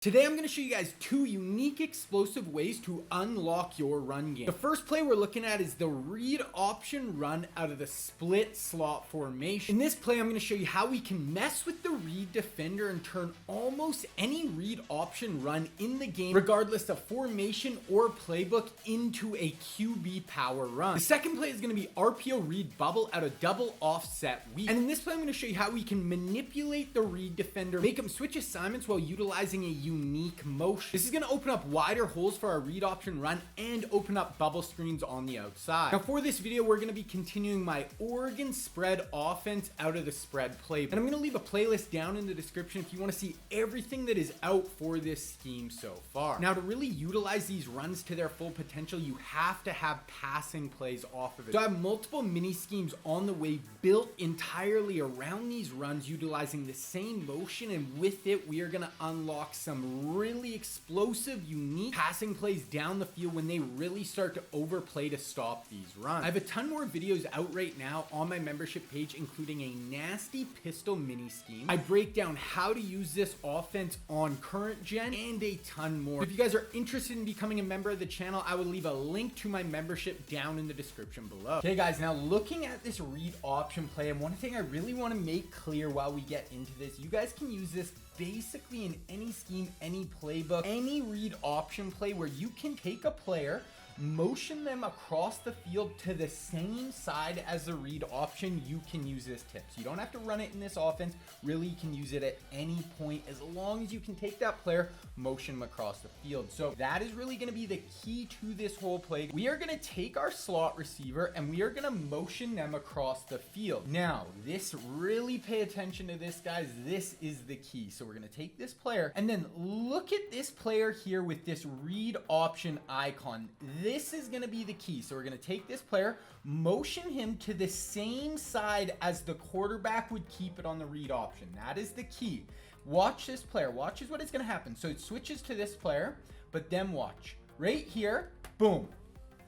Today I'm going to show you guys two unique explosive ways to unlock your run game. The first play we're looking at is the read option run out of the split slot formation. In this play I'm going to show you how we can mess with the read defender and turn almost any read option run in the game, regardless of formation or playbook, into a QB power run. The second play is going to be RPO read bubble out of double offset weak. And in this play I'm going to show you how we can manipulate the read defender, make him switch assignments while utilizing a unique motion. This is going to open up wider holes for our read option run and open up bubble screens on the outside. Now for this video, we're going to be continuing my Oregon spread offense out of the spread playbook. And I'm going to leave a playlist down in the description if you want to see everything that is out for this scheme so far. Now to really utilize these runs to their full potential, you have to have passing plays off of it. So I have multiple mini schemes on the way built entirely around these runs, utilizing the same motion, and with it, we are going to unlock some really explosive, unique passing plays down the field when they really start to overplay to stop these runs. I have a ton more videos out right now on my membership page, including a nasty pistol mini scheme. I break down how to use this offense on current gen and a ton more. If you guys are interested in becoming a member of the channel, I will leave a link to my membership down in the description below. Okay guys, now looking at this read option play, and one thing I really want to make clear while we get into this, you guys can use this basically in any scheme, any playbook, any read option play where you can take a player, motion them across the field to the same side as the read option. You can use this tip. So you don't have to run it in this offense. Really, you can use it at any point as long as you can take that player, motion them across the field. So that is really going to be the key to this whole play. We are going to take our slot receiver and we are going to motion them across the field. Now, this, really pay attention to this, guys. This is the key. So we're going to take this player and then look at this player here with this read option icon. This is going to be the key. So we're going to take this player, motion him to the same side as the quarterback would keep it on the read option. That is the key. Watch this player. Watch what is going to happen. So it switches to this player, but then watch. Right here, boom.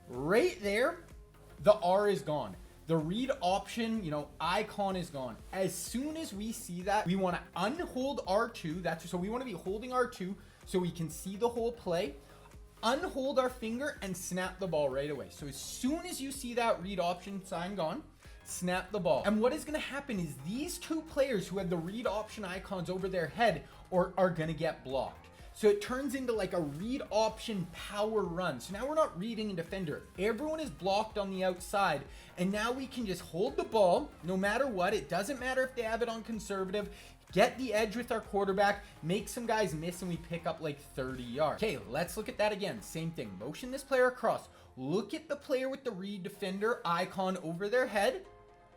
Right there, the R is gone. The read option, icon is gone. As soon as we see that, we want to unhold R2. So we want to be holding R2 so we can see the whole play. Unhold our finger and snap the ball right away. So as soon as you see that read option sign gone, snap the ball. And what is going to happen is these two players who have the read option icons over their head are going to get blocked. So it turns into like a read option power run. So now we're not reading a defender. Everyone is blocked on the outside. And now we can just hold the ball no matter what. It doesn't matter if they have it on conservative. Get the edge with our quarterback, make some guys miss, and we pick up like 30 yards. Okay, let's look at that again. Same thing. Motion this player across. Look at the player with the read defender icon over their head.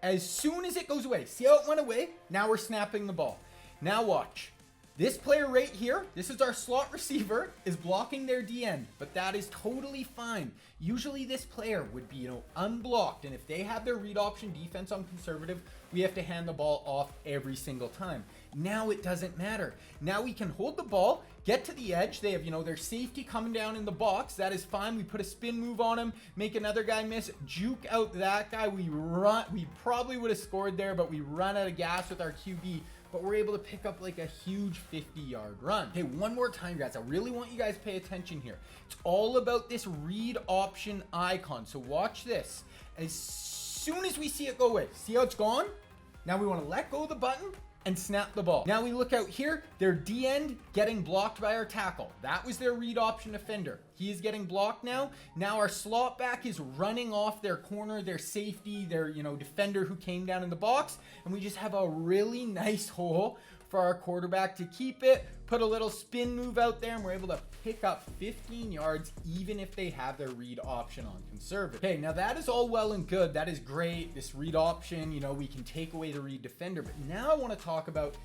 As soon as it goes away, see how it went away? Now we're snapping the ball. Now watch. This player right here, this is our slot receiver, is blocking their DN, but that is totally fine. Usually this player would be, unblocked, and if they have their read option defense on conservative, we have to hand the ball off every single time. Now it doesn't matter. Now we can hold the ball, get to the edge. They have, their safety coming down in the box. That is fine. We put a spin move on him, make another guy miss, juke out that guy. We probably would have scored there, but we run out of gas with our QB. But we're able to pick up like a huge 50-yard run. Okay, one more time, guys. I really want you guys to pay attention here. It's all about this read option icon. So watch this. As soon as we see it go away, see how it's gone? Now we want to let go of the button and snap the ball. Now we look out here, their D-end getting blocked by our tackle. That was their read option defender. He is getting blocked now. Now our slot back is running off their corner, their safety, their defender who came down in the box, and we just have a really nice hole for our quarterback to keep it, put a little spin move out there, and we're able to pick up 15 yards even if they have their read option on conservative. Okay, now that is all well and good. That is great. This read option, we can take away the read defender. But now I want to talk about,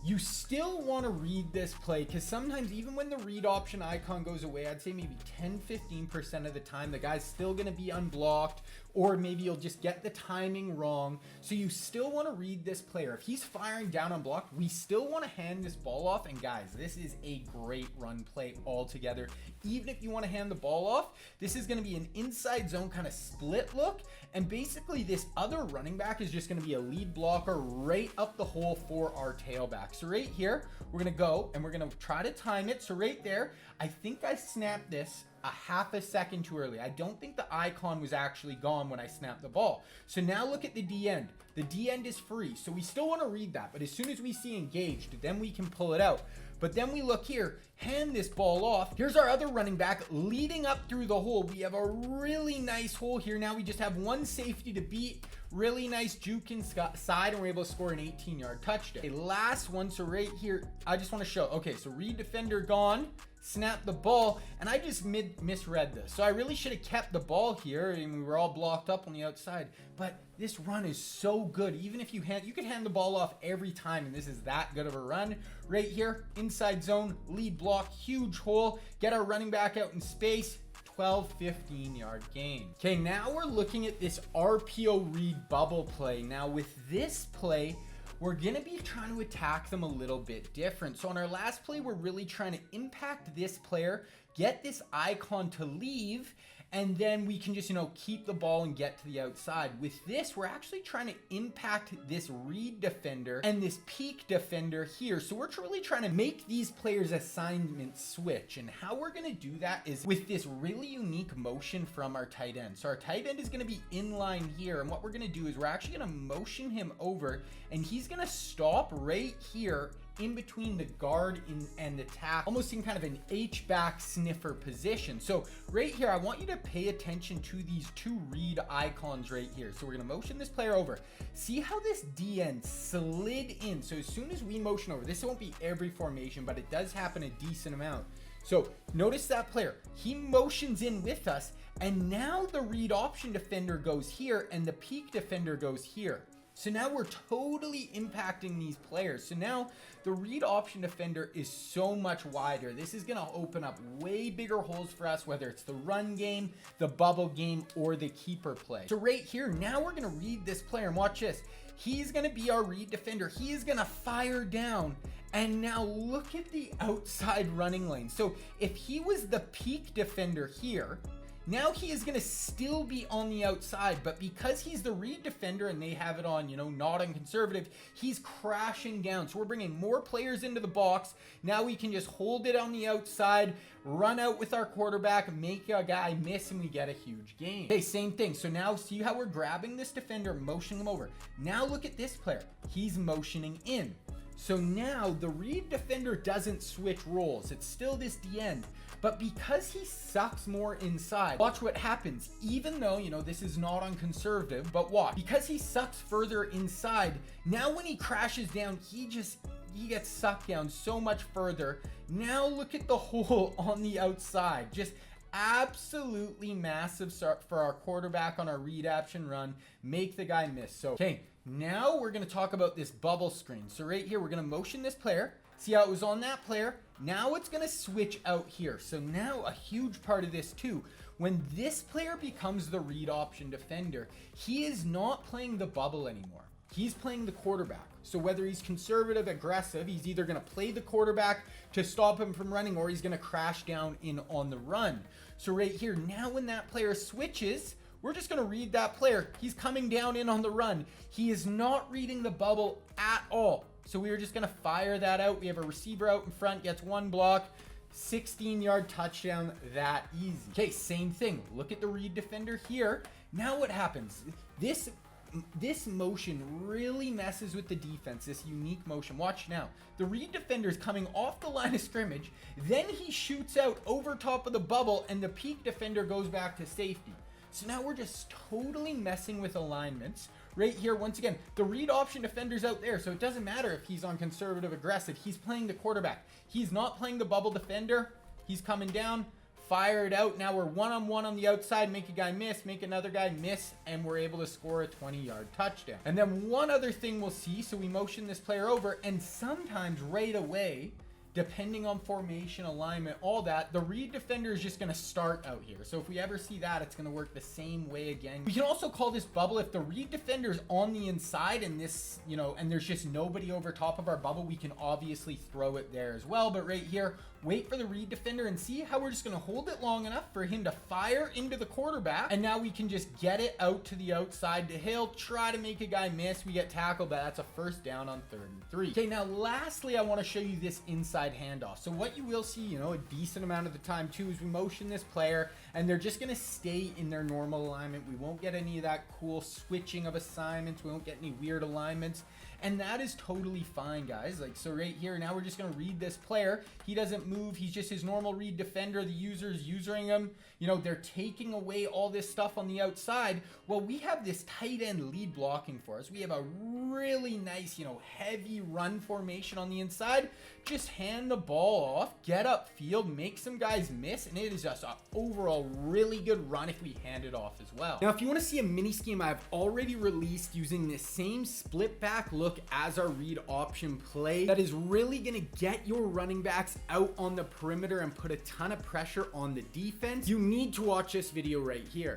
you still want to read this play, because sometimes even when the read option icon goes away, I'd say maybe 10-15% of the time, the guy's still going to be unblocked, or maybe you'll just get the timing wrong. So you still want to read this player. If he's firing down on block, we still want to hand this ball off. And guys, this is a great run play altogether. Even if you want to hand the ball off, this is going to be an inside zone kind of split look. And basically this other running back is just going to be a lead blocker right up the hole for our tailback. So right here, we're going to go and we're going to try to time it. So right there, I think I snapped this a half a second too early. I don't think the icon was actually gone when I snapped the ball. So now look at the D end. The D end is free. So we still want to read that, but as soon as we see engaged, then we can pull it out. But then we look here, hand this ball off. Here's our other running back leading up through the hole. We have a really nice hole here. Now we just have one safety to beat. Really nice juke inside, and we're able to score an 18-yard touchdown. Okay, last one. So right here, I just want to show. Okay, so read defender gone. Snap the ball, and I just misread this. So I really should have kept the ball here, and we were all blocked up on the outside. But this run is so good. Even if you could hand the ball off every time, and this is that good of a run. Right here, inside zone, lead block, huge hole, get our running back out in space. 12-15 yard gain. Okay, now we're looking at this RPO read bubble play. Now with this play, we're gonna be trying to attack them a little bit different. So on our last play, we're really trying to impact this player, get this icon to leave, and then we can just, keep the ball and get to the outside. With this, we're actually trying to impact this read defender and this peak defender here. So we're really trying to make these players' assignments switch. And how we're gonna do that is with this really unique motion from our tight end. So our tight end is gonna be in line here. And what we're gonna do is we're actually gonna motion him over, and he's gonna stop right here in between the guard and the tackle, almost in kind of an H-back sniffer position. So right here, I want you to pay attention to these two read icons right here. So we're gonna motion this player over. See how this D end slid in. So as soon as we motion over, this won't be every formation, but it does happen a decent amount. So notice that player, he motions in with us, and now the read option defender goes here and the peak defender goes here. So now we're totally impacting these players. So now the read option defender is so much wider. This is gonna open up way bigger holes for us, whether it's the run game, the bubble game, or the keeper play. So right here, now we're gonna read this player, and watch this. He's gonna be our read defender. He is gonna fire down, and now look at the outside running lane. So if he was the peak defender here, now he is going to still be on the outside, but because he's the read defender and they have it on, not on conservative, he's crashing down. So we're bringing more players into the box. Now we can just hold it on the outside, run out with our quarterback, make a guy miss, and we get a huge gain. Okay, same thing. So now see how we're grabbing this defender, motioning him over. Now look at this player. He's motioning in. So now the read defender doesn't switch roles. It's still this D end. But because he sucks more inside, watch what happens. Even though, this is not on conservative, but watch. Because he sucks further inside, now when he crashes down, he gets sucked down so much further. Now look at the hole on the outside. Just absolutely massive for our quarterback on our read option run. Make the guy miss. So, okay, now we're going to talk about this bubble screen. So right here, we're going to motion this player. See how it was on that player? Now it's going to switch out here. So now a huge part of this too, when this player becomes the read option defender, he is not playing the bubble anymore. He's playing the quarterback. So whether he's conservative, aggressive, he's either going to play the quarterback to stop him from running, or he's going to crash down in on the run. So right here, now when that player switches, we're just going to read that player. He's coming down in on the run. He is not reading the bubble at all. So we are just going to fire that out. We have a receiver out in front, gets one block, 16-yard touchdown, that easy. Okay, same thing. Look at the read defender here. Now what happens? This motion really messes with the defense, this unique motion. Watch now. The read defender is coming off the line of scrimmage. Then he shoots out over top of the bubble, and the peak defender goes back to safety. So now we're just totally messing with alignments. Right here, once again, the read option defender's out there, so it doesn't matter if he's on conservative aggressive. He's playing the quarterback. He's not playing the bubble defender. He's coming down, fire it out. Now we're one-on-one on the outside, make a guy miss, make another guy miss, and we're able to score a 20-yard touchdown. And then one other thing we'll see, so we motion this player over, and sometimes right away, depending on formation, alignment, all that, the read defender is just going to start out here. So if we ever see that, it's going to work the same way again. We can also call this bubble if the read defender is on the inside and this, you know, and there's just nobody over top of our bubble, we can obviously throw it there as well. But right here, wait for the read defender and see how we're just going to hold it long enough for him to fire into the quarterback. And now we can just get it out to the outside to Hill, try to make a guy miss. We get tackled, but that's a first down on 3rd and 3. Okay, now lastly, I want to show you this inside handoff. So what you will see, you know, a decent amount of the time too, is we motion this player and they're just going to stay in their normal alignment. We won't get any of that cool switching of assignments. We won't get any weird alignments. And that is totally fine, guys. Like, so right here, now we're just going to read this player. He doesn't move. He's just his normal read defender. The user's using him. You know, they're taking away all this stuff on the outside. Well, we have this tight end lead blocking for us. We have a really nice, you know, heavy run formation on the inside. Just hand the ball off, get upfield, make some guys miss, and it is just an overall really good run if we hand it off as well. Now, if you want to see a mini scheme I've already released using the same split back look as our read option play that is really going to get your running backs out on the perimeter and put a ton of pressure on the defense, you need to watch this video right here.